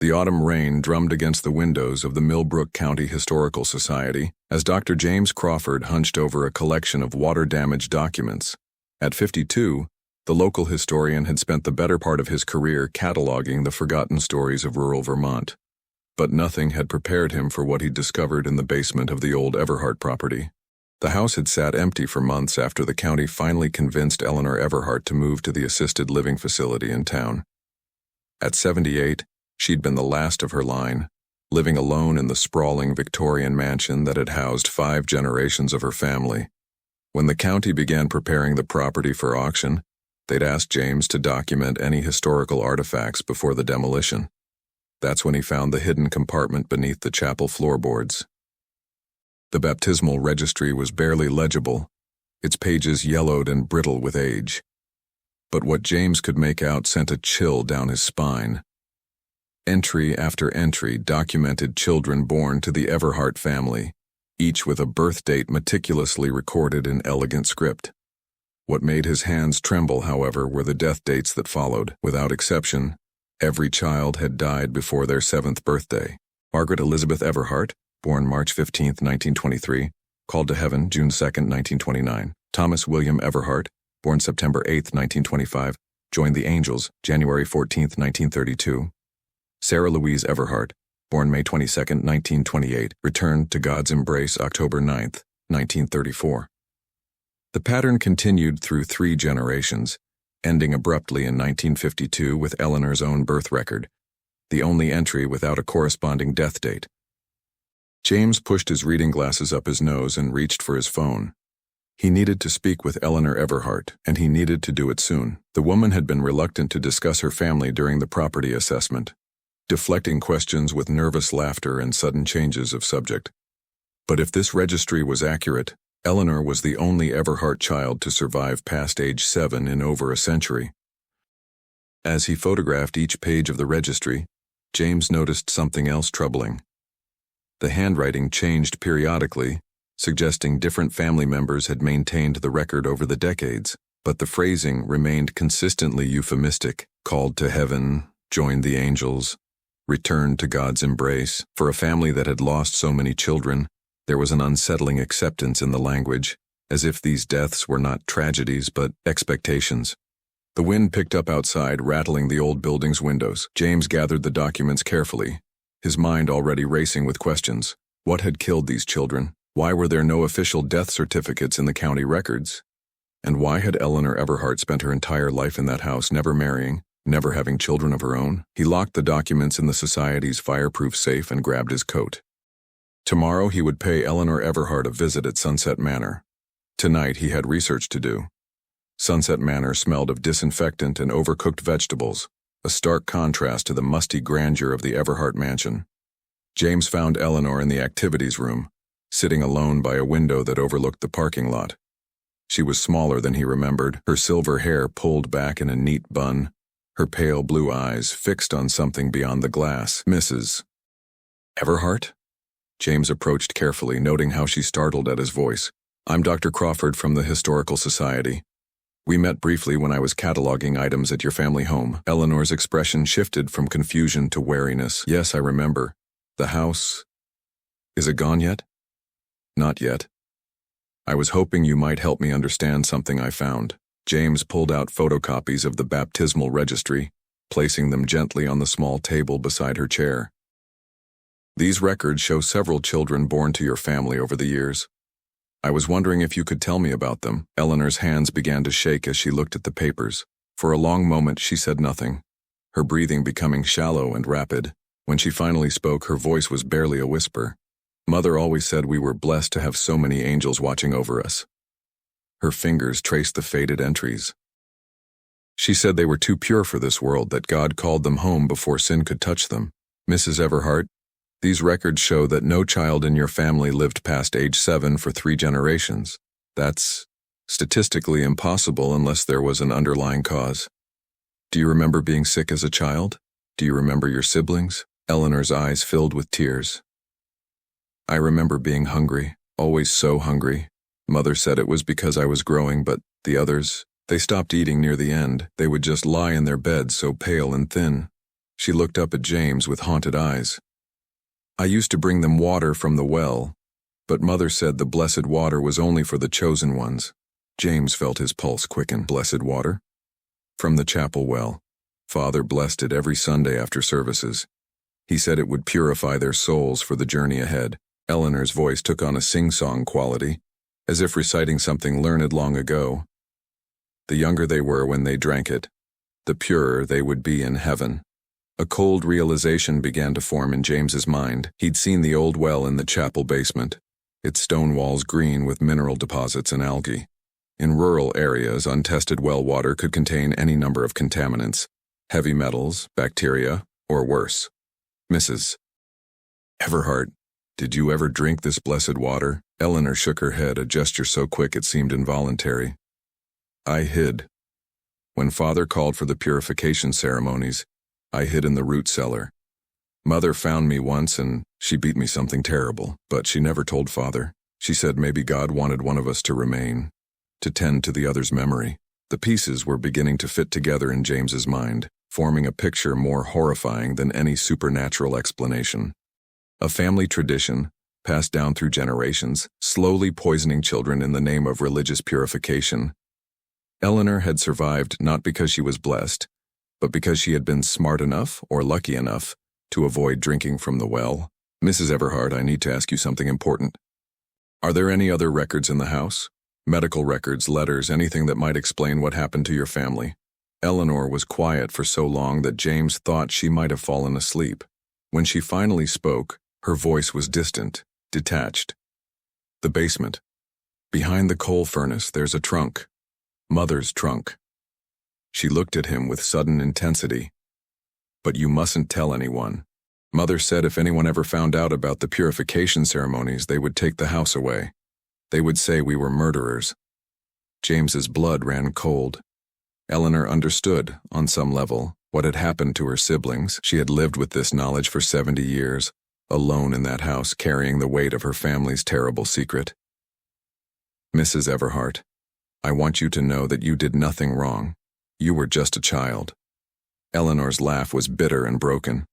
The autumn rain drummed against the windows of the Millbrook County Historical Society as Dr. James Crawford hunched over a collection of water-damaged documents. At 52, the local historian had spent the better part of his career cataloging the forgotten stories of rural Vermont. But nothing had prepared him for what he'd discovered in the basement of the old Everhart property. The house had sat empty for months after the county finally convinced Eleanor Everhart to move to the assisted living facility in town. At 78, she'd been the last of her line, living alone in the sprawling Victorian mansion that had housed 5 generations of her family. When the county began preparing the property for auction, they'd asked James to document any historical artifacts before the demolition. That's when he found the hidden compartment beneath the chapel floorboards. The baptismal registry was barely legible, its pages yellowed and brittle with age. But what James could make out sent a chill down his spine. Entry after entry documented children born to the Everhart family, each with a birth date meticulously recorded in elegant script. What made his hands tremble, however, were the death dates that followed. Without exception, every child had died before their 7th birthday. Margaret Elizabeth Everhart, born March 15, 1923, called to heaven June 2, 1929. Thomas William Everhart, born September 8, 1925, joined the angels January 14, 1932. Sarah Louise Everhart, born May 22, 1928, returned to God's embrace October 9, 1934. The pattern continued through 3 generations, ending abruptly in 1952 with Eleanor's own birth record, the only entry without a corresponding death date. James pushed his reading glasses up his nose and reached for his phone. He needed to speak with Eleanor Everhart, and he needed to do it soon. The woman had been reluctant to discuss her family during the property assessment, deflecting questions with nervous laughter and sudden changes of subject. But if this registry was accurate, Eleanor was the only Everhart child to survive past age 7 in over a century. As he photographed each page of the registry, James noticed something else troubling. The handwriting changed periodically, suggesting different family members had maintained the record over the decades, but the phrasing remained consistently euphemistic: called to heaven, joined the angels, returned to God's embrace. For a family that had lost so many children, there was an unsettling acceptance in the language, as if these deaths were not tragedies but expectations. The wind picked up outside, rattling the old building's windows. James gathered the documents carefully, his mind already racing with questions. What had killed these children? Why were there no official death certificates in the county records? And why had Eleanor Everhart spent her entire life in that house, never marrying, never having children of her own? He locked the documents in the society's fireproof safe and grabbed his coat. Tomorrow he would pay Eleanor Everhart a visit at Sunset Manor. Tonight he had research to do. Sunset Manor smelled of disinfectant and overcooked vegetables, a stark contrast to the musty grandeur of the Everhart mansion. James found Eleanor in the activities room, sitting alone by a window that overlooked the parking lot. She was smaller than he remembered, her silver hair pulled back in a neat bun, her pale blue eyes fixed on something beyond the glass. Mrs. Everhart? James approached carefully, noting how she startled at his voice. I'm Dr. Crawford from the Historical Society. We met briefly when I was cataloging items at your family home. Eleanor's expression shifted from confusion to wariness. Yes, I remember. The house... Is it gone yet? Not yet. I was hoping you might help me understand something I found. James pulled out photocopies of the baptismal registry, placing them gently on the small table beside her chair. These records show several children born to your family over the years. I was wondering if you could tell me about them. Eleanor's hands began to shake as she looked at the papers. For a long moment she said nothing, her breathing becoming shallow and rapid. When she finally spoke, her voice was barely a whisper. Mother always said we were blessed to have so many angels watching over us. Her fingers traced the faded entries. She said they were too pure for this world, that God called them home before sin could touch them. Mrs. Everhart, these records show that no child in your family lived past age 7 for 3 generations. That's statistically impossible unless there was an underlying cause. Do you remember being sick as a child? Do you remember your siblings? Eleanor's eyes filled with tears. I remember being hungry, always so hungry. Mother said it was because I was growing, but the others, they stopped eating near the end. They would just lie in their beds so pale and thin. She looked up at James with haunted eyes. "I used to bring them water from the well, but Mother said the blessed water was only for the chosen ones." James felt his pulse quicken. Blessed water? From the chapel well. Father blessed it every Sunday after services. He said it would purify their souls for the journey ahead. Eleanor's voice took on a sing-song quality, as if reciting something learned long ago. The younger they were when they drank it, the purer they would be in heaven. A cold realization began to form in James's mind. He'd seen the old well in the chapel basement, its stone walls green with mineral deposits and algae. In rural areas, untested well water could contain any number of contaminants, heavy metals, bacteria, or worse. "Mrs. Everhart, did you ever drink this blessed water?" Eleanor shook her head, a gesture so quick it seemed involuntary. "I hid. When Father called for the purification ceremonies, I hid in the root cellar. Mother found me once and she beat me something terrible, but she never told Father. She said maybe God wanted one of us to remain, to tend to the other's memory." The pieces were beginning to fit together in James's mind, forming a picture more horrifying than any supernatural explanation. A family tradition, passed down through generations, slowly poisoning children in the name of religious purification. Eleanor had survived not because she was blessed, but because she had been smart enough or lucky enough to avoid drinking from the well. "Mrs. Everhart, I need to ask you something important. Are there any other records in the house? Medical records, letters, anything that might explain what happened to your family?" Eleanor was quiet for so long that James thought she might have fallen asleep. When she finally spoke, her voice was distant, detached. "The basement. Behind the coal furnace, there's a trunk. Mother's trunk." She looked at him with sudden intensity. "But you mustn't tell anyone. Mother said if anyone ever found out about the purification ceremonies, they would take the house away. They would say we were murderers." James's blood ran cold. Eleanor understood, on some level, what had happened to her siblings. She had lived with this knowledge for 70 years, alone in that house, carrying the weight of her family's terrible secret. "Mrs. Everhart, I want you to know that you did nothing wrong. You were just a child." Eleanor's laugh was bitter and broken.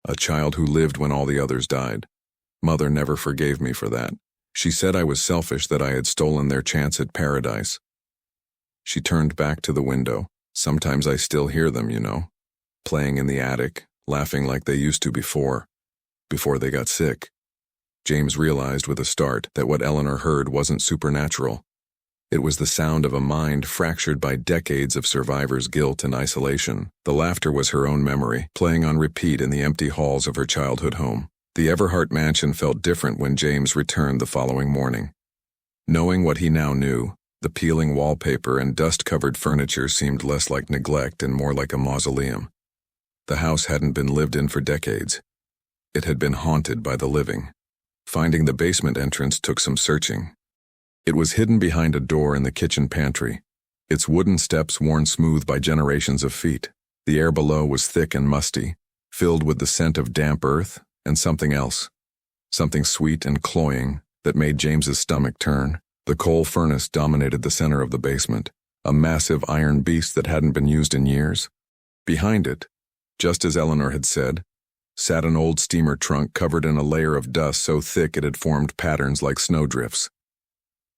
"A child who lived when all the others died. Mother never forgave me for that. She said I was selfish, that I had stolen their chance at paradise." She turned back to the window. "Sometimes I still hear them, you know, playing in the attic, laughing like they used to before they got sick." James realized with a start that what Eleanor heard wasn't supernatural. It was the sound of a mind fractured by decades of survivor's guilt and isolation. The laughter was her own memory, playing on repeat in the empty halls of her childhood home. The Everhart mansion felt different when James returned the following morning. Knowing what he now knew, the peeling wallpaper and dust-covered furniture seemed less like neglect and more like a mausoleum. The house hadn't been lived in for decades. It had been haunted by the living. Finding the basement entrance took some searching. It was hidden behind a door in the kitchen pantry, its wooden steps worn smooth by generations of feet. The air below was thick and musty, filled with the scent of damp earth and something else, something sweet and cloying that made James's stomach turn. The coal furnace dominated the center of the basement, a massive iron beast that hadn't been used in years. Behind it, just as Eleanor had said, sat an old steamer trunk covered in a layer of dust so thick it had formed patterns like snowdrifts.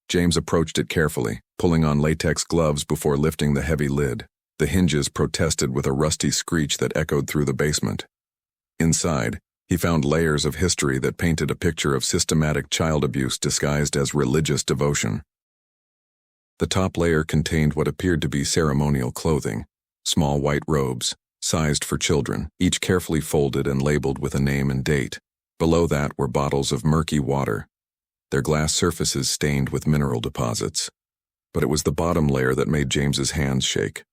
James approached it carefully, pulling on latex gloves before lifting the heavy lid. The hinges protested with a rusty screech that echoed through the basement. Inside, he found layers of history that painted a picture of systematic child abuse disguised as religious devotion. The top layer contained what appeared to be ceremonial clothing, small white robes, sized for children, each carefully folded and labeled with a name and date. Below that were bottles of murky water, their glass surfaces stained with mineral deposits. But it was the bottom layer that made James's hands shake.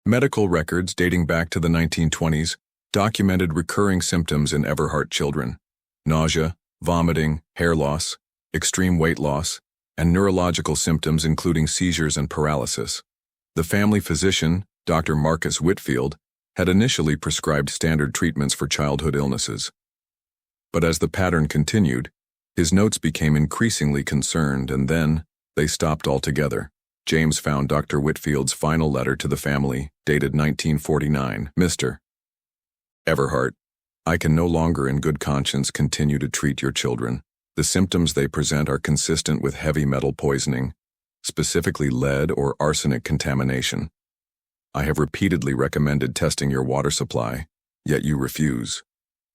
Medical records dating back to the 1920s documented recurring symptoms in Everhart children: nausea, vomiting, hair loss, extreme weight loss, and neurological symptoms including seizures and paralysis. The family physician, Dr. Marcus Whitfield, had initially prescribed standard treatments for childhood illnesses. But as the pattern continued, his notes became increasingly concerned, and then they stopped altogether. James found Dr. Whitfield's final letter to the family, dated 1949. "Mr. Everhart, I can no longer in good conscience continue to treat your children. The symptoms they present are consistent with heavy metal poisoning, specifically lead or arsenic contamination. I have repeatedly recommended testing your water supply, yet you refuse.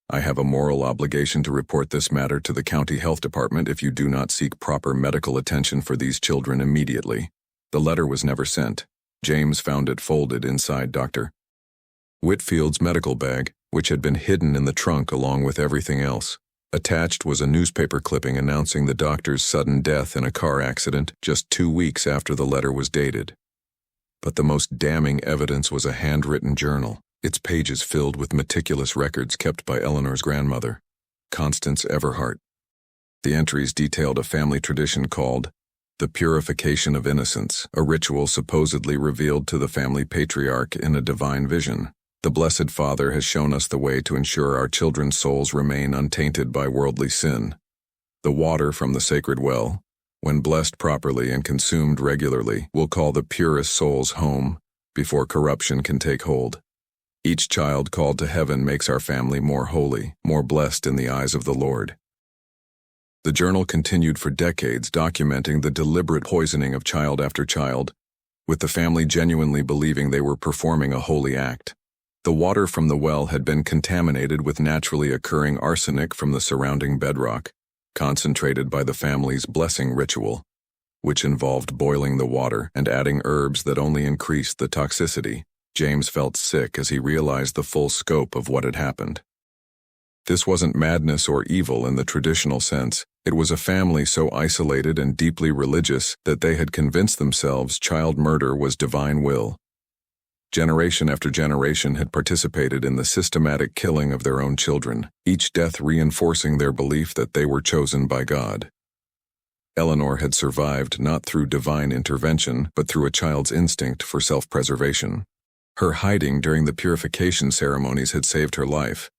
I have a moral obligation to report this matter to the county health department if you do not seek proper medical attention for these children immediately. The letter was never sent. James found it folded inside Dr. Whitfield's medical bag, which had been hidden in the trunk along with everything else. Attached was a newspaper clipping announcing the doctor's sudden death in a car accident just 2 weeks after the letter was dated. But the most damning evidence was a handwritten journal, its pages filled with meticulous records kept by Eleanor's grandmother, Constance Everhart. The entries detailed a family tradition called the purification of innocence, a ritual supposedly revealed to the family patriarch in a divine vision. The Blessed Father has shown us the way to ensure our children's souls remain untainted by worldly sin. The water from the sacred well, when blessed properly and consumed regularly, will call the purest souls home before corruption can take hold. Each child called to heaven makes our family more holy, more blessed in the eyes of the Lord. The journal continued for decades, documenting the deliberate poisoning of child after child, with the family genuinely believing they were performing a holy act. The water from the well had been contaminated with naturally occurring arsenic from the surrounding bedrock, concentrated by the family's blessing ritual, which involved boiling the water and adding herbs that only increased the toxicity. James felt sick as he realized the full scope of what had happened. This wasn't madness or evil in the traditional sense. It was a family so isolated and deeply religious that they had convinced themselves child murder was divine will. Generation after generation had participated in the systematic killing of their own children, each death reinforcing their belief that they were chosen by God. Eleanor had survived not through divine intervention, but through a child's instinct for self-preservation. Her hiding during the purification ceremonies had saved her life,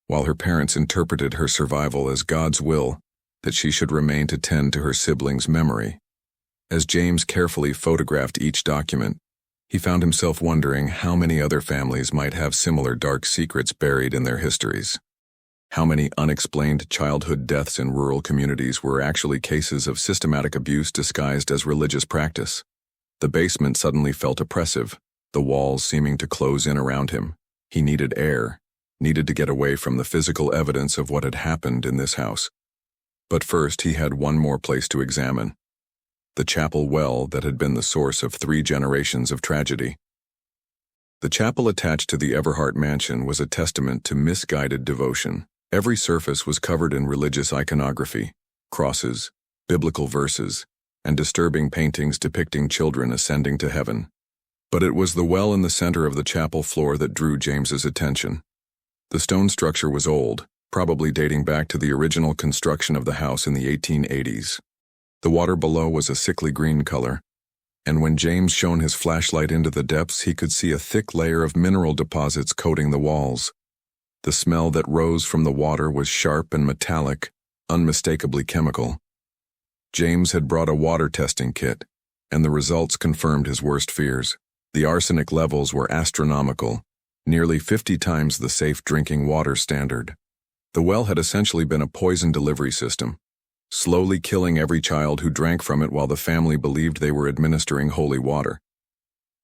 while her parents interpreted her survival as God's will, that she should remain to tend to her siblings' memory. As James carefully photographed each document, he found himself wondering how many other families might have similar dark secrets buried in their histories. How many unexplained childhood deaths in rural communities were actually cases of systematic abuse disguised as religious practice. The basement suddenly felt oppressive, the walls seeming to close in around him. He needed air, needed to get away from the physical evidence of what had happened in this house. But first he had one more place to examine. The chapel well that had been the source of 3 generations of tragedy. The chapel attached to the Everhart mansion was a testament to misguided devotion. Every surface was covered in religious iconography, crosses, biblical verses, and disturbing paintings depicting children ascending to heaven. But it was the well in the center of the chapel floor that drew James's attention. The stone structure was old, probably dating back to the original construction of the house in the 1880s. The water below was a sickly green color, and when James shone his flashlight into the depths, he could see a thick layer of mineral deposits coating the walls. The smell that rose from the water was sharp and metallic, unmistakably chemical. James had brought a water testing kit, and the results confirmed his worst fears. The arsenic levels were astronomical, nearly 50 times the safe drinking water standard. The well had essentially been a poison delivery system, slowly killing every child who drank from it while the family believed they were administering holy water.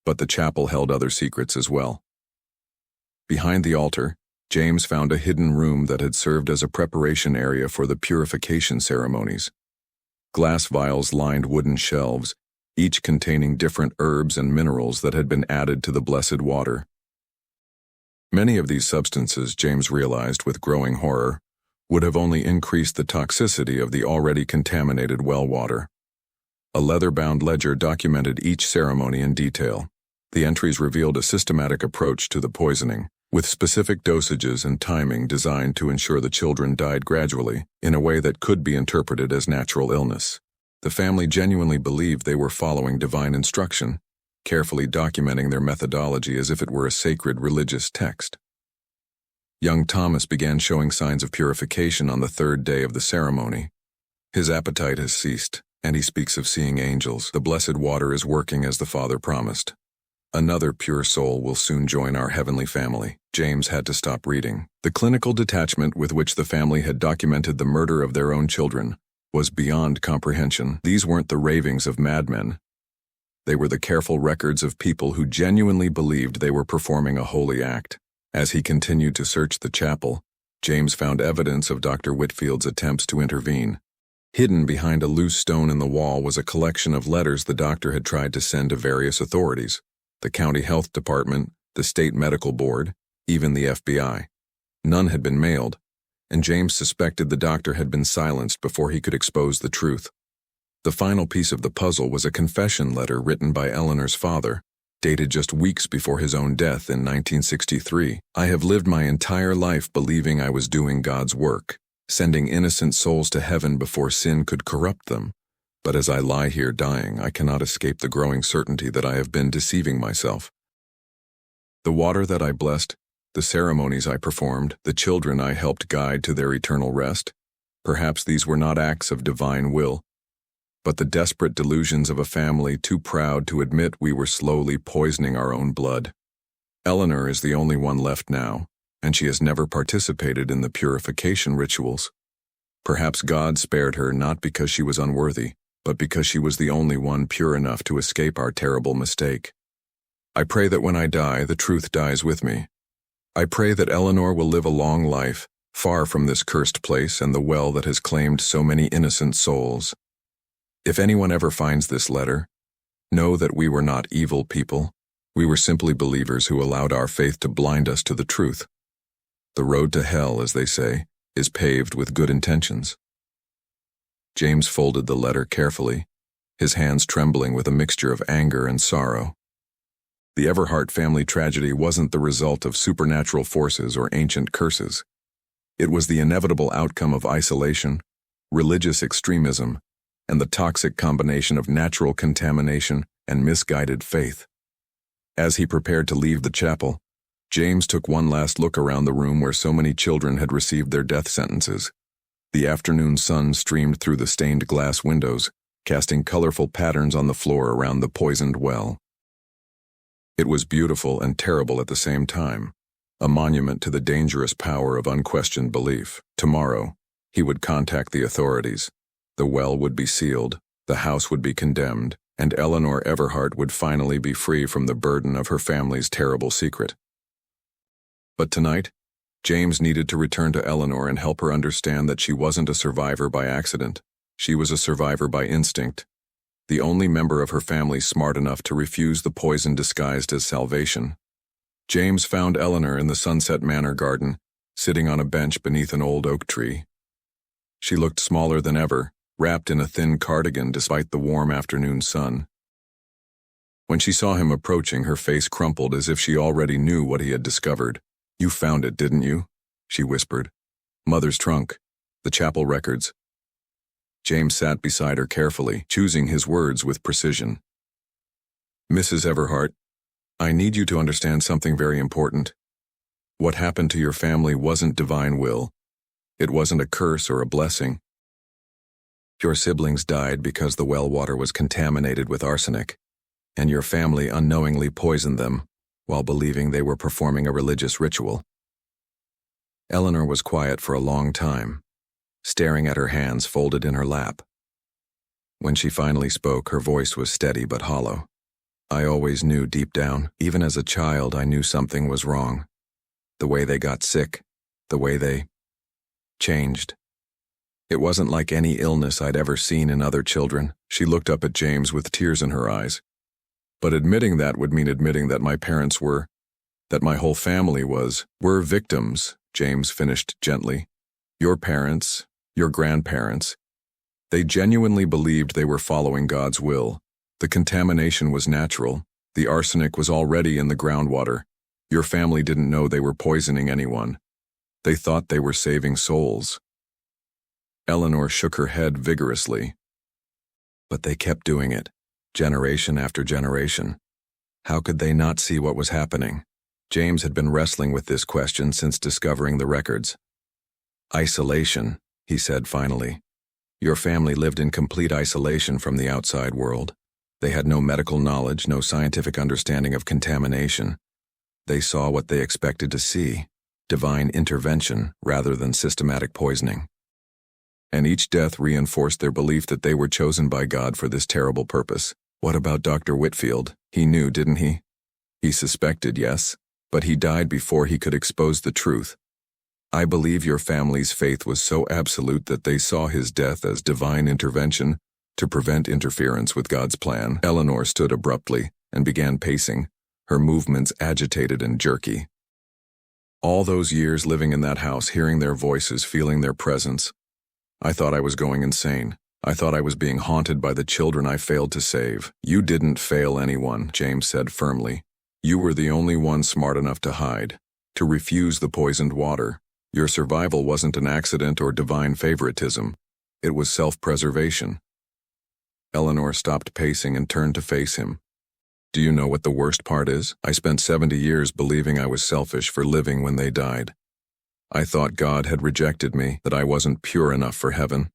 But the chapel held other secrets as well. Behind the altar, James found a hidden room that had served as a preparation area for the purification ceremonies. Glass vials lined wooden shelves, each containing different herbs and minerals that had been added to the blessed water. Many of these substances, James realized with growing horror, would have only increased the toxicity of the already contaminated well water. A leather-bound ledger documented each ceremony in detail. The entries revealed a systematic approach to the poisoning, with specific dosages and timing designed to ensure the children died gradually, in a way that could be interpreted as natural illness. The family genuinely believed they were following divine instruction, carefully documenting their methodology as if it were a sacred religious text. Young Thomas began showing signs of purification on the 3rd day of the ceremony. His appetite has ceased, and he speaks of seeing angels. The blessed water is working as the Father promised. Another pure soul will soon join our heavenly family. James had to stop reading. The clinical detachment with which the family had documented the murder of their own children was beyond comprehension. These weren't the ravings of madmen. They were the careful records of people who genuinely believed they were performing a holy act. As he continued to search the chapel, James found evidence of Dr. Whitfield's attempts to intervene. Hidden behind a loose stone in the wall was a collection of letters the doctor had tried to send to various authorities: the county health department, the state medical board, even the FBI. None had been mailed, and James suspected the doctor had been silenced before he could expose the truth. The final piece of the puzzle was a confession letter written by Eleanor's father, dated just weeks before his own death in 1963. "I have lived my entire life believing I was doing God's work, sending innocent souls to heaven before sin could corrupt them. But as I lie here dying, I cannot escape the growing certainty that I have been deceiving myself. The water that I blessed, the ceremonies I performed, the children I helped guide to their eternal rest, perhaps these were not acts of divine will, but the desperate delusions of a family too proud to admit we were slowly poisoning our own blood. Eleanor is the only one left now, and she has never participated in the purification rituals. Perhaps God spared her not because she was unworthy, but because she was the only one pure enough to escape our terrible mistake. I pray that when I die, the truth dies with me. I pray that Eleanor will live a long life, far from this cursed place and the well that has claimed so many innocent souls. If anyone ever finds this letter, know that we were not evil people. We were simply believers who allowed our faith to blind us to the truth. The road to hell, as they say, is paved with good intentions." James folded the letter carefully, his hands trembling with a mixture of anger and sorrow. The Everhart family tragedy wasn't the result of supernatural forces or ancient curses. It was the inevitable outcome of isolation, religious extremism, and the toxic combination of natural contamination and misguided faith. As he prepared to leave the chapel, James took one last look around the room where so many children had received their death sentences. The afternoon sun streamed through the stained glass windows, casting colorful patterns on the floor around the poisoned well. It was beautiful and terrible at the same time, a monument to the dangerous power of unquestioned belief. Tomorrow, he would contact the authorities. The well would be sealed, the house would be condemned, and Eleanor Everhart would finally be free from the burden of her family's terrible secret. But tonight, James needed to return to Eleanor and help her understand that she wasn't a survivor by accident. She was a survivor by instinct, the only member of her family smart enough to refuse the poison disguised as salvation. James found Eleanor in the Sunset Manor garden, sitting on a bench beneath an old oak tree. She looked smaller than ever, wrapped in a thin cardigan despite the warm afternoon sun. When she saw him approaching, her face crumpled as if she already knew what he had discovered. "You found it, didn't you?" she whispered. "Mother's trunk, the chapel records." James sat beside her carefully, choosing his words with precision. "Mrs. Everhart, I need you to understand something very important. What happened to your family wasn't divine will. It wasn't a curse or a blessing. Your siblings died because the well water was contaminated with arsenic, and your family unknowingly poisoned them while believing they were performing a religious ritual." Eleanor was quiet for a long time, staring at her hands folded in her lap. When she finally spoke, her voice was steady but hollow. "I always knew deep down, even as a child, I knew something was wrong. The way they got sick, the way they changed. It wasn't like any illness I'd ever seen in other children." She looked up at James with tears in her eyes. "But admitting that would mean admitting that my parents were, that my whole family were victims," James finished gently. "Your parents, your grandparents, they genuinely believed they were following God's will. The contamination was natural. The arsenic was already in the groundwater. Your family didn't know they were poisoning anyone. They thought they were saving souls." Eleanor shook her head vigorously. "But they kept doing it, generation after generation. How could they not see what was happening?" James had been wrestling with this question since discovering the records. "Isolation," he said finally. "Your family lived in complete isolation from the outside world. They had no medical knowledge, no scientific understanding of contamination. They saw what they expected to see, divine intervention rather than systematic poisoning. And each death reinforced their belief that they were chosen by God for this terrible purpose. What about Dr. Whitfield? He knew, didn't he? He suspected, yes, but he died before he could expose the truth. I believe your family's faith was so absolute that they saw his death as divine intervention to prevent interference with God's plan. Eleanor stood abruptly and began pacing, her movements agitated and jerky. All those years living in that house, hearing their voices, feeling their presence, I thought I was going insane. I thought I was being haunted by the children I failed to save. You didn't fail anyone, James said firmly. You were the only one smart enough to hide, to refuse the poisoned water. Your survival wasn't an accident or divine favoritism. It was self-preservation. Eleanor stopped pacing and turned to face him. Do you know what the worst part is? I spent 70 years believing I was selfish for living when they died. I thought God had rejected me, that I wasn't pure enough for heaven.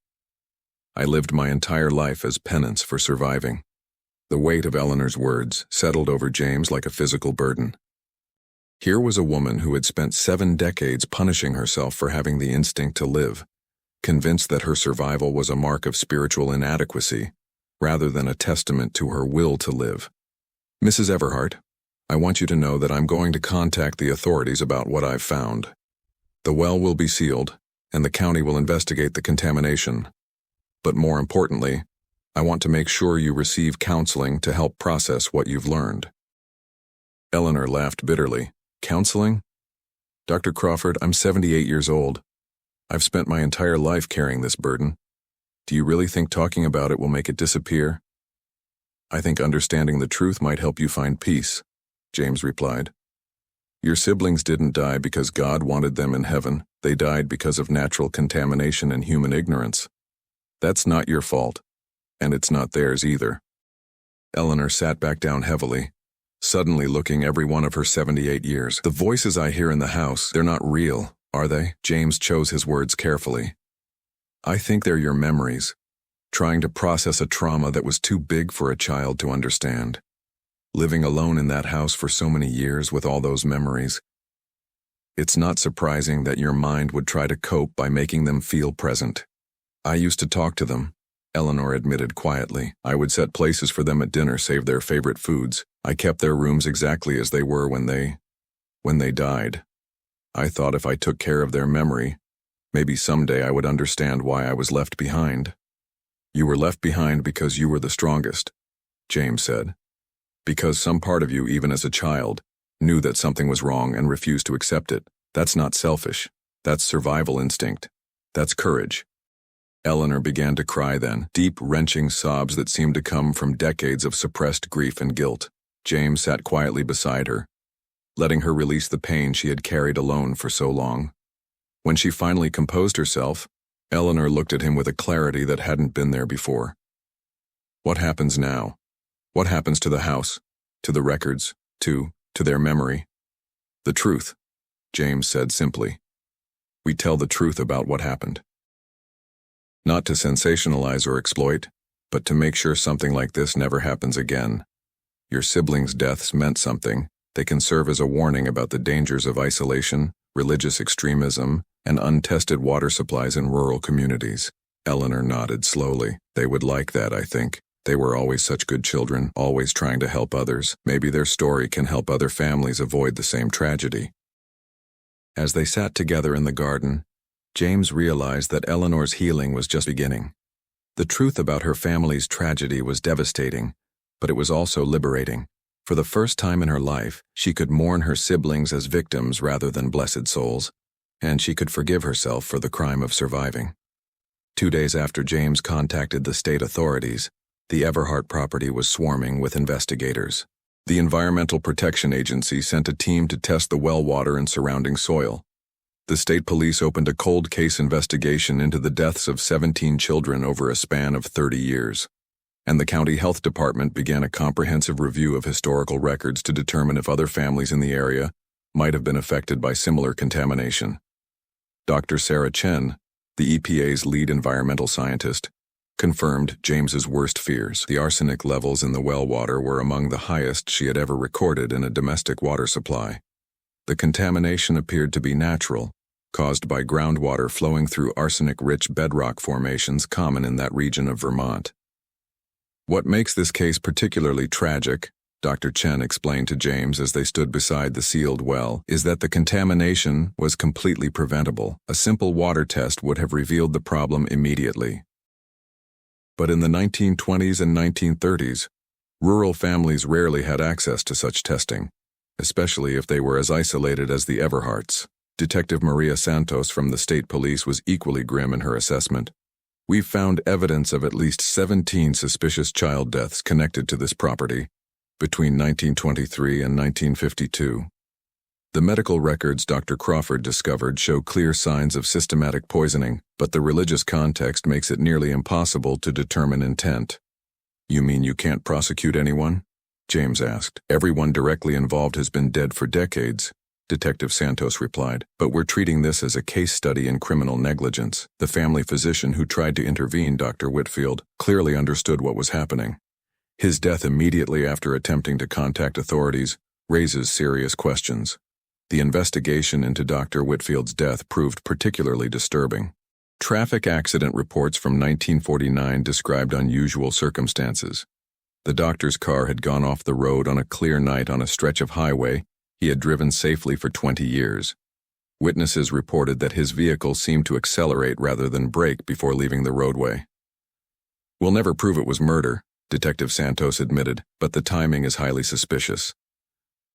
I lived my entire life as penance for surviving. The weight of Eleanor's words settled over James like a physical burden. Here was a woman who had spent 7 decades punishing herself for having the instinct to live, convinced that her survival was a mark of spiritual inadequacy, rather than a testament to her will to live. Mrs. Everhart, I want you to know that I'm going to contact the authorities about what I've found. The well will be sealed, and the county will investigate the contamination. But more importantly, I want to make sure you receive counseling to help process what you've learned. Eleanor laughed bitterly. Counseling? Dr. Crawford, I'm 78 years old. I've spent my entire life carrying this burden. Do you really think talking about it will make it disappear? I think understanding the truth might help you find peace, James replied. Your siblings didn't die because God wanted them in heaven. They died because of natural contamination and human ignorance. That's not your fault, and it's not theirs either. Eleanor sat back down heavily, suddenly looking every one of her 78 years. The voices I hear in the house, they're not real, are they? James chose his words carefully. I think they're your memories, trying to process a trauma that was too big for a child to understand. Living alone in that house for so many years with all those memories. It's not surprising that your mind would try to cope by making them feel present. I used to talk to them, Eleanor admitted quietly. I would set places for them at dinner, save their favorite foods. I kept their rooms exactly as they were when they died. I thought if I took care of their memory, maybe someday I would understand why I was left behind. You were left behind because you were the strongest, James said. Because some part of you, even as a child, knew that something was wrong and refused to accept it. That's not selfish. That's survival instinct. That's courage. Eleanor began to cry then, deep, wrenching sobs that seemed to come from decades of suppressed grief and guilt. James sat quietly beside her, letting her release the pain she had carried alone for so long. When she finally composed herself, Eleanor looked at him with a clarity that hadn't been there before. What happens now? What happens to the house, to the records, to their memory? The truth, James said simply. We tell the truth about what happened. Not to sensationalize or exploit, but to make sure something like this never happens again. Your siblings' deaths meant something. They can serve as a warning about the dangers of isolation, religious extremism, and untested water supplies in rural communities. Eleanor nodded slowly. They would like that, I think. They were always such good children, always trying to help others. Maybe their story can help other families avoid the same tragedy. As they sat together in the garden, James realized that Eleanor's healing was just beginning. The truth about her family's tragedy was devastating, but it was also liberating. For the first time in her life, she could mourn her siblings as victims rather than blessed souls, and she could forgive herself for the crime of surviving. 2 days after James contacted the state authorities, the Everhart property was swarming with investigators. The Environmental Protection Agency sent a team to test the well water and surrounding soil. The state police opened a cold case investigation into the deaths of 17 children over a span of 30 years. And the county health department began a comprehensive review of historical records to determine if other families in the area might have been affected by similar contamination. Dr. Sarah Chen, the EPA's lead environmental scientist, confirmed James's worst fears. The arsenic levels in the well water were among the highest she had ever recorded in a domestic water supply. The contamination appeared to be natural, caused by groundwater flowing through arsenic-rich bedrock formations common in that region of Vermont. What makes this case particularly tragic, Dr. Chen explained to James as they stood beside the sealed well, is that the contamination was completely preventable. A simple water test would have revealed the problem immediately. But in the 1920s and 1930s, rural families rarely had access to such testing, especially if they were as isolated as the Everharts. Detective Maria Santos from the state police was equally grim in her assessment. "We've found evidence of at least 17 suspicious child deaths connected to this property between 1923 and 1952. The medical records Dr. Crawford discovered show clear signs of systematic poisoning, but the religious context makes it nearly impossible to determine intent." "You mean you can't prosecute anyone?" James asked. "Everyone directly involved has been dead for decades," Detective Santos replied, "but we're treating this as a case study in criminal negligence." The family physician who tried to intervene, Dr. Whitfield, clearly understood what was happening. His death immediately after attempting to contact authorities raises serious questions. The investigation into Dr. Whitfield's death proved particularly disturbing. Traffic accident reports from 1949 described unusual circumstances. The doctor's car had gone off the road on a clear night on a stretch of highway he had driven safely for 20 years. Witnesses reported that his vehicle seemed to accelerate rather than brake before leaving the roadway. "We'll never prove it was murder," Detective Santos admitted, "but the timing is highly suspicious."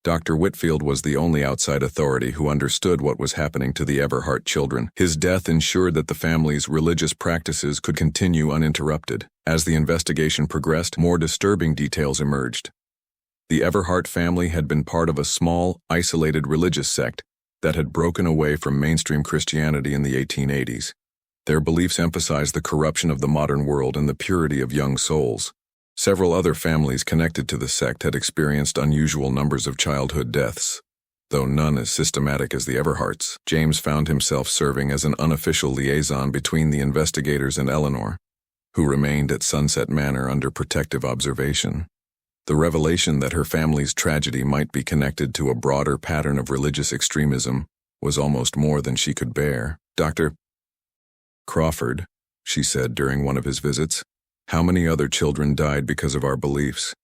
Dr. Whitfield was the only outside authority who understood what was happening to the Everhart children. His death ensured that the family's religious practices could continue uninterrupted. As the investigation progressed, more disturbing details emerged. The Everhart family had been part of a small, isolated religious sect that had broken away from mainstream Christianity in the 1880s. Their beliefs emphasized the corruption of the modern world and the purity of young souls. Several other families connected to the sect had experienced unusual numbers of childhood deaths, though none as systematic as the Everharts. James found himself serving as an unofficial liaison between the investigators and Eleanor, who remained at Sunset Manor under protective observation. The revelation that her family's tragedy might be connected to a broader pattern of religious extremism was almost more than she could bear. "Dr. Crawford," she said during one of his visits, "how many other children died because of our beliefs?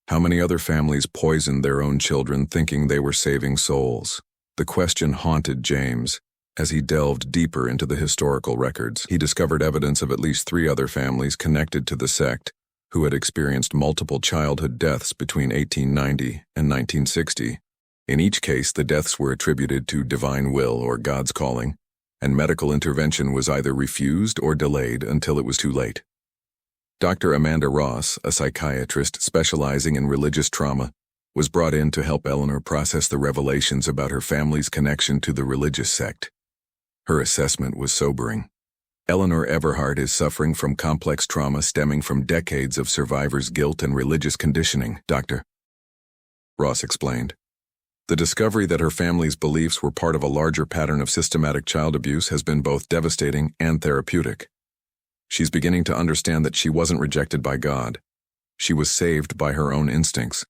How many other families poisoned their own children thinking they were saving souls?" The question haunted James. As he delved deeper into the historical records, he discovered evidence of at least 3 other families connected to the sect who had experienced multiple childhood deaths between 1890 and 1960. In each case, the deaths were attributed to divine will or God's calling, and medical intervention was either refused or delayed until it was too late. Dr. Amanda Ross, a psychiatrist specializing in religious trauma, was brought in to help Eleanor process the revelations about her family's connection to the religious sect. Her assessment was sobering. Eleanor Everhart is suffering from complex trauma stemming from decades of survivors' guilt and religious conditioning, Dr. Ross explained. The discovery that her family's beliefs were part of a larger pattern of systematic child abuse has been both devastating and therapeutic. She's beginning to understand that she wasn't rejected by God. She was saved by her own instincts.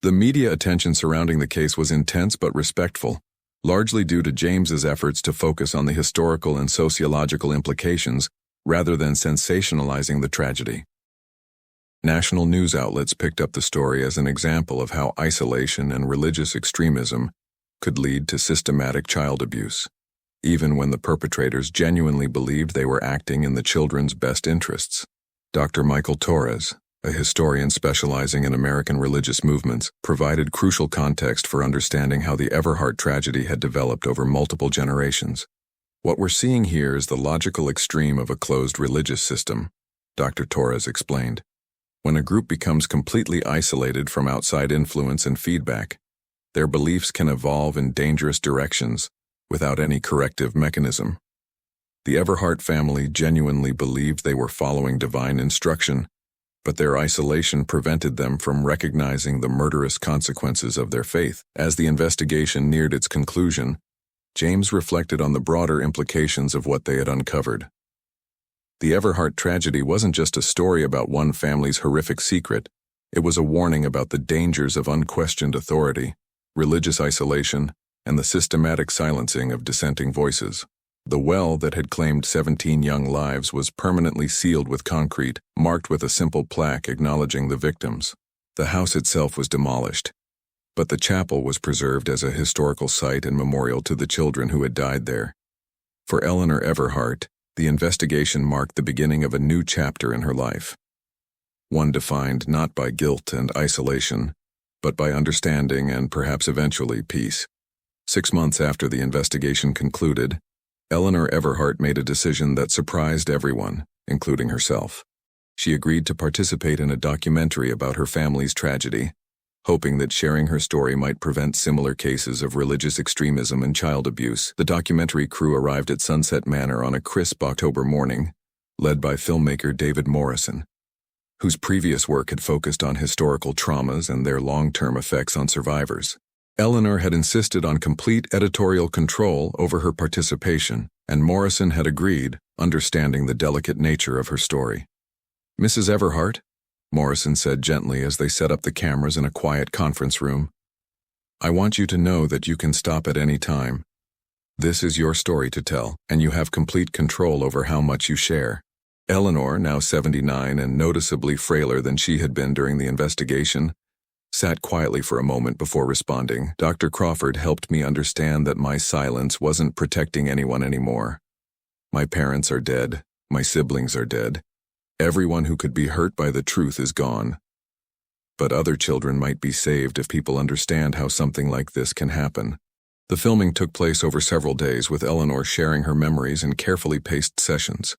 The media attention surrounding the case was intense but respectful, largely due to James's efforts to focus on the historical and sociological implications rather than sensationalizing the tragedy. National news outlets picked up the story as an example of how isolation and religious extremism could lead to systematic child abuse, even when the perpetrators genuinely believed they were acting in the children's best interests. Dr. Michael Torres, a historian specializing in American religious movements, provided crucial context for understanding how the Everhart tragedy had developed over multiple generations. "What we're seeing here is the logical extreme of a closed religious system," Dr. Torres explained. "When a group becomes completely isolated from outside influence and feedback, their beliefs can evolve in dangerous directions without any corrective mechanism. The Everhart family genuinely believed they were following divine instruction, but their isolation prevented them from recognizing the murderous consequences of their faith." As the investigation neared its conclusion, James reflected on the broader implications of what they had uncovered. The Everhart tragedy wasn't just a story about one family's horrific secret. It was a warning about the dangers of unquestioned authority, religious isolation, and the systematic silencing of dissenting voices. The well that had claimed 17 young lives was permanently sealed with concrete, marked with a simple plaque acknowledging the victims. The house itself was demolished, but the chapel was preserved as a historical site and memorial to the children who had died there. For Eleanor Everhart, the investigation marked the beginning of a new chapter in her life. One defined not by guilt and isolation, but by understanding and perhaps eventually peace. 6 months after the investigation concluded, Eleanor Everhart made a decision that surprised everyone, including herself. She agreed to participate in a documentary about her family's tragedy, hoping that sharing her story might prevent similar cases of religious extremism and child abuse. The documentary crew arrived at Sunset Manor on a crisp October morning, led by filmmaker David Morrison, whose previous work had focused on historical traumas and their long-term effects on survivors. Eleanor had insisted on complete editorial control over her participation, and Morrison had agreed, understanding the delicate nature of her story. "Mrs. Everhart," Morrison said gently as they set up the cameras in a quiet conference room, "I want you to know that you can stop at any time. This is your story to tell, and you have complete control over how much you share." Eleanor, now 79 and noticeably frailer than she had been during the investigation, sat quietly for a moment before responding. "Dr. Crawford helped me understand that my silence wasn't protecting anyone anymore. My parents are dead. My siblings are dead. Everyone who could be hurt by the truth is gone. But other children might be saved if people understand how something like this can happen." The filming took place over several days, with Eleanor sharing her memories in carefully paced sessions.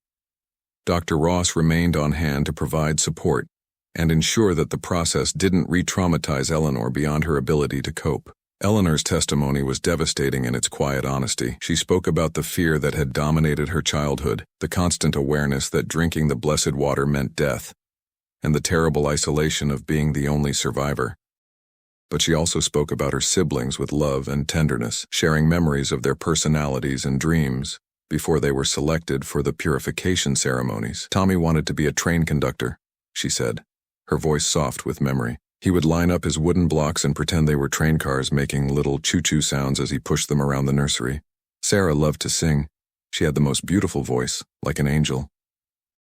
Dr. Ross remained on hand to provide support and ensure that the process didn't re-traumatize Eleanor beyond her ability to cope. Eleanor's testimony was devastating in its quiet honesty. She spoke about the fear that had dominated her childhood, the constant awareness that drinking the blessed water meant death, and the terrible isolation of being the only survivor. But she also spoke about her siblings with love and tenderness, sharing memories of their personalities and dreams before they were selected for the purification ceremonies. "Tommy wanted to be a train conductor," she said, her voice soft with memory. "He would line up his wooden blocks and pretend they were train cars, making little choo-choo sounds as he pushed them around the nursery. Sarah loved to sing. She had the most beautiful voice, like an angel.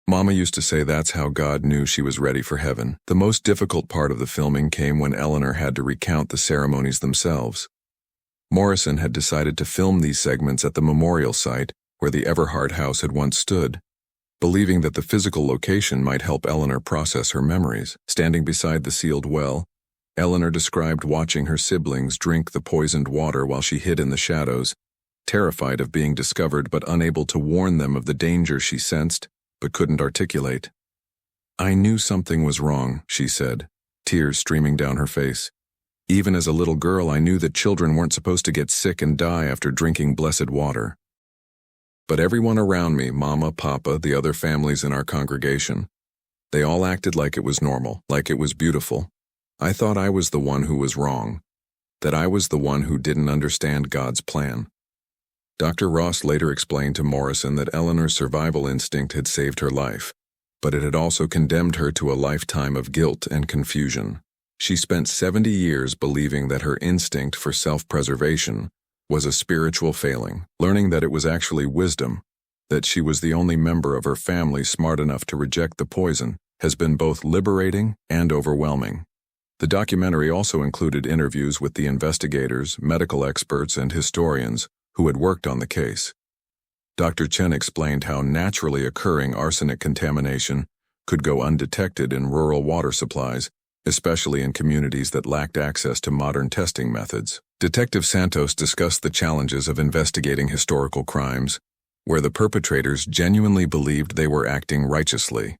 Mama used to say that's how God knew she was ready for heaven." The most difficult part of the filming came when Eleanor had to recount the ceremonies themselves. Morrison had decided to film these segments at the memorial site where the Everhart house had once stood, believing that the physical location might help Eleanor process her memories. Standing beside the sealed well, Eleanor described watching her siblings drink the poisoned water while she hid in the shadows, terrified of being discovered but unable to warn them of the danger she sensed but couldn't articulate. "I knew something was wrong," she said, tears streaming down her face. "Even as a little girl, I knew that children weren't supposed to get sick and die after drinking blessed water. But everyone around me, Mama, Papa, the other families in our congregation, they all acted like it was normal, like it was beautiful. I thought I was the one who was wrong, that I was the one who didn't understand God's plan." Dr. Ross later explained to Morrison that Eleanor's survival instinct had saved her life, but it had also condemned her to a lifetime of guilt and confusion. She spent 70 years believing that her instinct for self-preservation was a spiritual failing, learning that it was actually wisdom, that she was the only member of her family smart enough to reject the poison, has been both liberating and overwhelming. The documentary also included interviews with the investigators, medical experts, and historians who had worked on the case. Dr. Chen explained how naturally occurring arsenic contamination could go undetected in rural water supplies, especially in communities that lacked access to modern testing methods. Detective Santos discussed the challenges of investigating historical crimes, where the perpetrators genuinely believed they were acting righteously.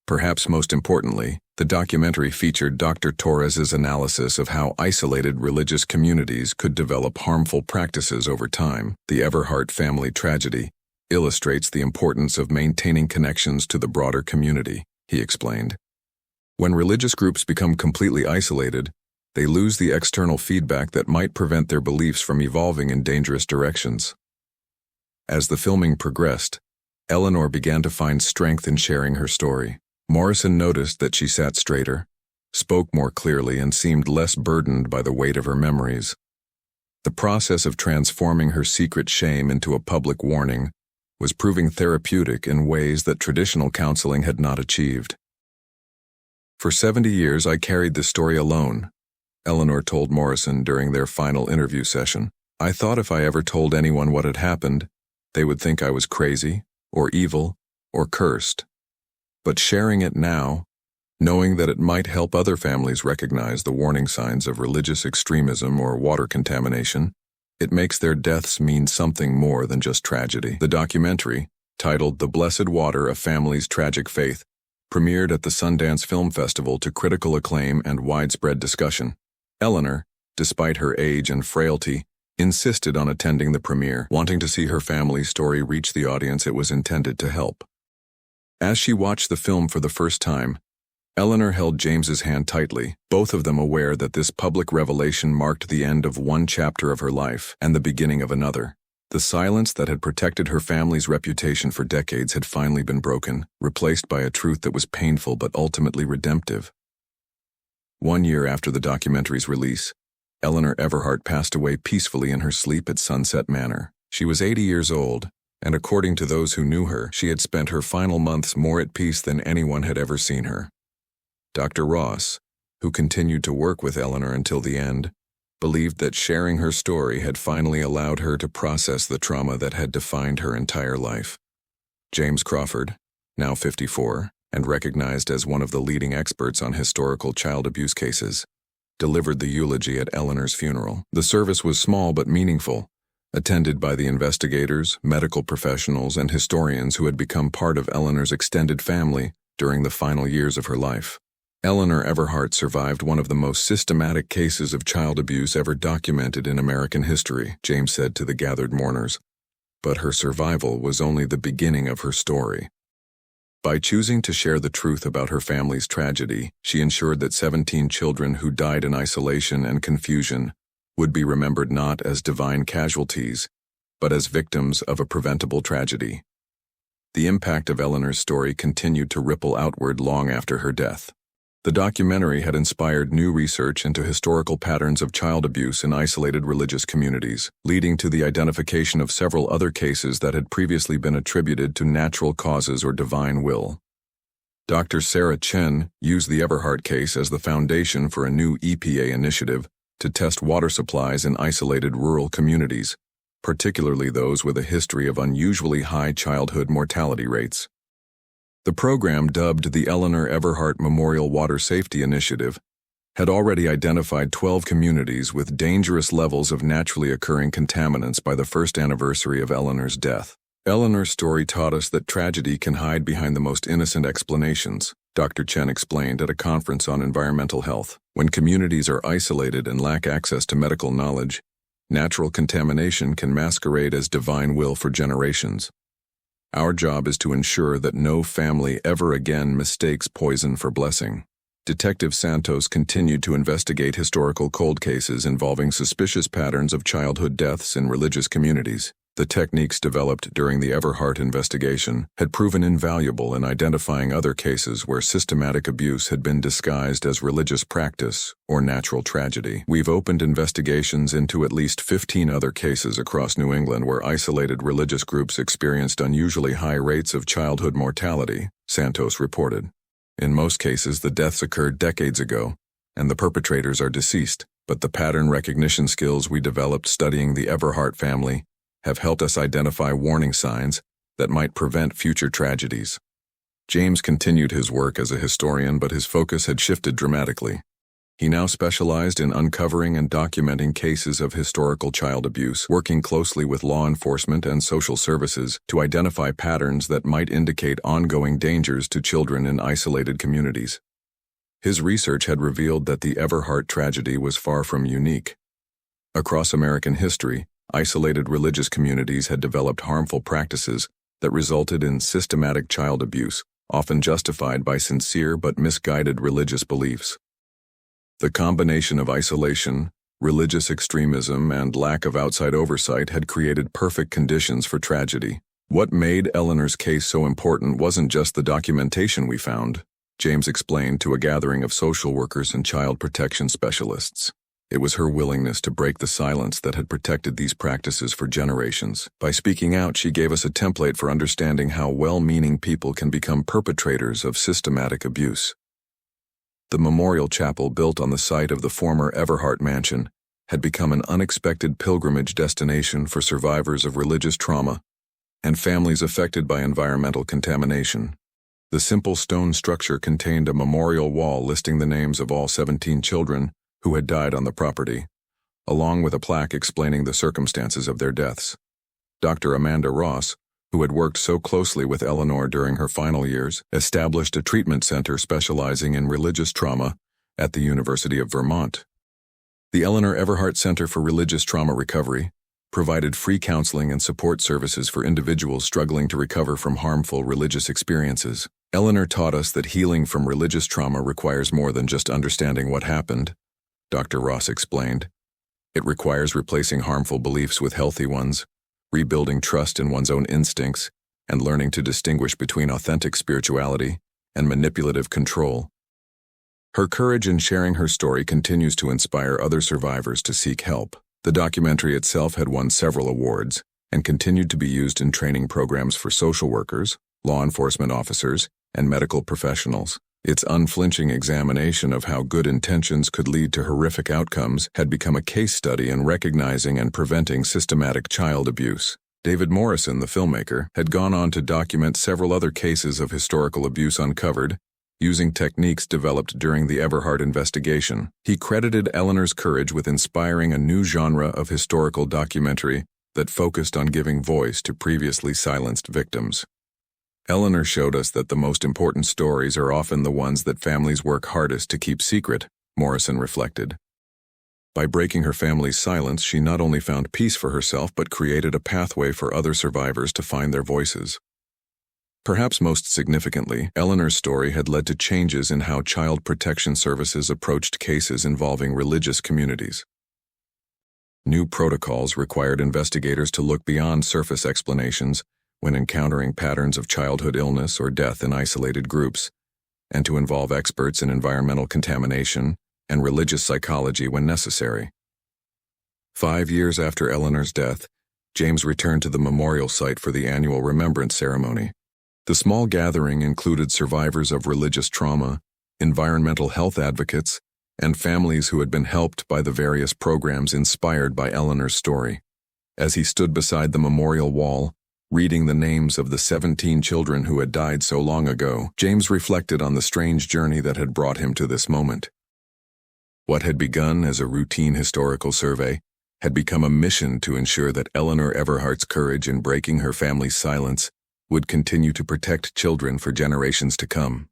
Perhaps most importantly, the documentary featured Dr. Torres's analysis of how isolated religious communities could develop harmful practices over time. The Everhart family tragedy illustrates the importance of maintaining connections to the broader community, he explained. When religious groups become completely isolated, they lose the external feedback that might prevent their beliefs from evolving in dangerous directions. As the filming progressed, Eleanor began to find strength in sharing her story. Morrison noticed that she sat straighter, spoke more clearly, and seemed less burdened by the weight of her memories. The process of transforming her secret shame into a public warning was proving therapeutic in ways that traditional counseling had not achieved. "For 70 years I carried this story alone," Eleanor told Morrison during their final interview session. "I thought if I ever told anyone what had happened, they would think I was crazy, or evil, or cursed. But sharing it now, knowing that it might help other families recognize the warning signs of religious extremism or water contamination, it makes their deaths mean something more than just tragedy." The documentary, titled The Blessed Water: A Family's Tragic Faith, premiered at the Sundance Film Festival to critical acclaim and widespread discussion. Eleanor, despite her age and frailty, insisted on attending the premiere, wanting to see her family's story reach the audience it was intended to help. As she watched the film for the first time, Eleanor held James's hand tightly, both of them aware that this public revelation marked the end of one chapter of her life and the beginning of another. The silence that had protected her family's reputation for decades had finally been broken, replaced by a truth that was painful but ultimately redemptive. 1 year after the documentary's release, Eleanor Everhart passed away peacefully in her sleep at Sunset Manor. She was 80 years old, and according to those who knew her, she had spent her final months more at peace than anyone had ever seen her. Dr. Ross, who continued to work with Eleanor until the end, believed that sharing her story had finally allowed her to process the trauma that had defined her entire life. James Crawford, now 54, and recognized as one of the leading experts on historical child abuse cases, delivered the eulogy at Eleanor's funeral. The service was small but meaningful, attended by the investigators, medical professionals, and historians who had become part of Eleanor's extended family during the final years of her life. Eleanor Everhart survived one of the most systematic cases of child abuse ever documented in American history, James said to the gathered mourners. But her survival was only the beginning of her story. By choosing to share the truth about her family's tragedy, she ensured that 17 children who died in isolation and confusion would be remembered not as divine casualties, but as victims of a preventable tragedy. The impact of Eleanor's story continued to ripple outward long after her death. The documentary had inspired new research into historical patterns of child abuse in isolated religious communities, leading to the identification of several other cases that had previously been attributed to natural causes or divine will. Dr. Sarah Chen used the Everhart case as the foundation for a new EPA initiative to test water supplies in isolated rural communities, particularly those with a history of unusually high childhood mortality rates. The program, dubbed the Eleanor Everhart Memorial Water Safety Initiative, had already identified 12 communities with dangerous levels of naturally occurring contaminants by the first anniversary of Eleanor's death. Eleanor's story taught us that tragedy can hide behind the most innocent explanations, Dr. Chen explained at a conference on environmental health. When communities are isolated and lack access to medical knowledge, natural contamination can masquerade as divine will for generations. Our job is to ensure that no family ever again mistakes poison for blessing. Detective Santos continued to investigate historical cold cases involving suspicious patterns of childhood deaths in religious communities. The techniques developed during the Everhart investigation had proven invaluable in identifying other cases where systematic abuse had been disguised as religious practice or natural tragedy. We've opened investigations into at least 15 other cases across New England where isolated religious groups experienced unusually high rates of childhood mortality, Santos reported. In most cases, the deaths occurred decades ago, and the perpetrators are deceased, but the pattern recognition skills we developed studying the Everhart family have helped us identify warning signs that might prevent future tragedies. James continued his work as a historian, but his focus had shifted dramatically. He now specialized in uncovering and documenting cases of historical child abuse, working closely with law enforcement and social services to identify patterns that might indicate ongoing dangers to children in isolated communities. His research had revealed that the Everhart tragedy was far from unique. Across American history, isolated religious communities had developed harmful practices that resulted in systematic child abuse, often justified by sincere but misguided religious beliefs. The combination of isolation, religious extremism, and lack of outside oversight had created perfect conditions for tragedy. What made Eleanor's case so important wasn't just the documentation we found, James explained to a gathering of social workers and child protection specialists. It was her willingness to break the silence that had protected these practices for generations. By speaking out, she gave us a template for understanding how well-meaning people can become perpetrators of systematic abuse. The memorial chapel built on the site of the former Everhart mansion had become an unexpected pilgrimage destination for survivors of religious trauma and families affected by environmental contamination. The simple stone structure contained a memorial wall listing the names of all 17 children who had died on the property, along with a plaque explaining the circumstances of their deaths. Dr. Amanda Ross, who had worked so closely with Eleanor during her final years, established a treatment center specializing in religious trauma at the University of Vermont. The Eleanor Everhart Center for Religious Trauma Recovery provided free counseling and support services for individuals struggling to recover from harmful religious experiences. Eleanor taught us that healing from religious trauma requires more than just understanding what happened, Dr. Ross explained. It requires replacing harmful beliefs with healthy ones, rebuilding trust in one's own instincts, and learning to distinguish between authentic spirituality and manipulative control. Her courage in sharing her story continues to inspire other survivors to seek help. The documentary itself had won several awards and continued to be used in training programs for social workers, law enforcement officers, and medical professionals. Its unflinching examination of how good intentions could lead to horrific outcomes had become a case study in recognizing and preventing systematic child abuse. David Morrison, the filmmaker, had gone on to document several other cases of historical abuse uncovered, using techniques developed during the Everhart investigation. He credited Eleanor's courage with inspiring a new genre of historical documentary that focused on giving voice to previously silenced victims. Eleanor showed us that the most important stories are often the ones that families work hardest to keep secret, Morrison reflected. By breaking her family's silence, she not only found peace for herself but created a pathway for other survivors to find their voices. Perhaps most significantly, Eleanor's story had led to changes in how child protection services approached cases involving religious communities. New protocols required investigators to look beyond surface explanations when encountering patterns of childhood illness or death in isolated groups, and to involve experts in environmental contamination and religious psychology when necessary. 5 years after Eleanor's death, James returned to the memorial site for the annual remembrance ceremony. The small gathering included survivors of religious trauma, environmental health advocates, and families who had been helped by the various programs inspired by Eleanor's story. As he stood beside the memorial wall, reading the names of the 17 children who had died so long ago, James reflected on the strange journey that had brought him to this moment. What had begun as a routine historical survey had become a mission to ensure that Eleanor Everhart's courage in breaking her family's silence would continue to protect children for generations to come.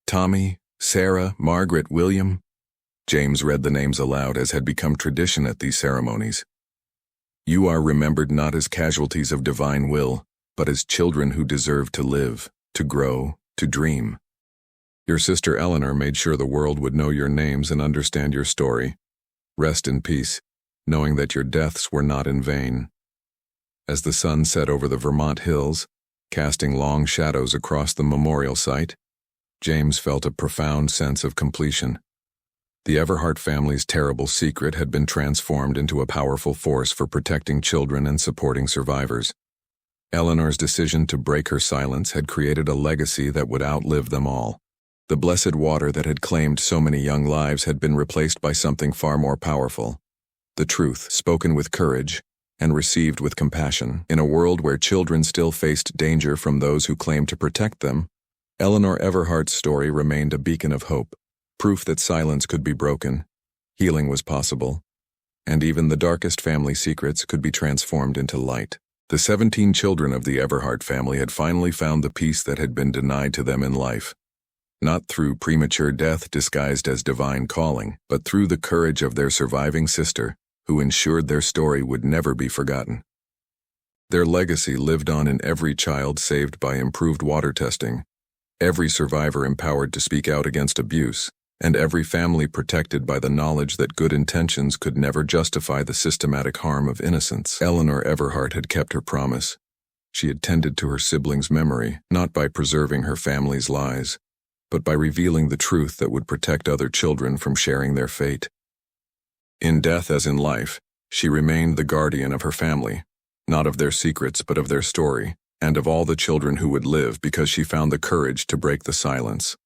Tommy, Sarah, Margaret, William. James read the names aloud as had become tradition at these ceremonies. You are remembered not as casualties of divine will, but as children who deserve to live, to grow, to dream. Your sister Eleanor made sure the world would know your names and understand your story. Rest in peace, knowing that your deaths were not in vain. As the sun set over the Vermont hills, casting long shadows across the memorial site, James felt a profound sense of completion. The Everhart family's terrible secret had been transformed into a powerful force for protecting children and supporting survivors. Eleanor's decision to break her silence had created a legacy that would outlive them all. The blessed water that had claimed so many young lives had been replaced by something far more powerful. The truth, spoken with courage, and received with compassion. In a world where children still faced danger from those who claimed to protect them, Eleanor Everhart's story remained a beacon of hope, proof that silence could be broken, healing was possible, and even the darkest family secrets could be transformed into light. The 17 children of the Everhart family had finally found the peace that had been denied to them in life, not through premature death disguised as divine calling, but through the courage of their surviving sister, who ensured their story would never be forgotten. Their legacy lived on in every child saved by improved water testing, every survivor empowered to speak out against abuse, and every family protected by the knowledge that good intentions could never justify the systematic harm of innocence. Eleanor Everhart had kept her promise. She had tended to her siblings' memory, not by preserving her family's lies, but by revealing the truth that would protect other children from sharing their fate. In death as in life, she remained the guardian of her family, not of their secrets but of their story, and of all the children who would live because she found the courage to break the silence.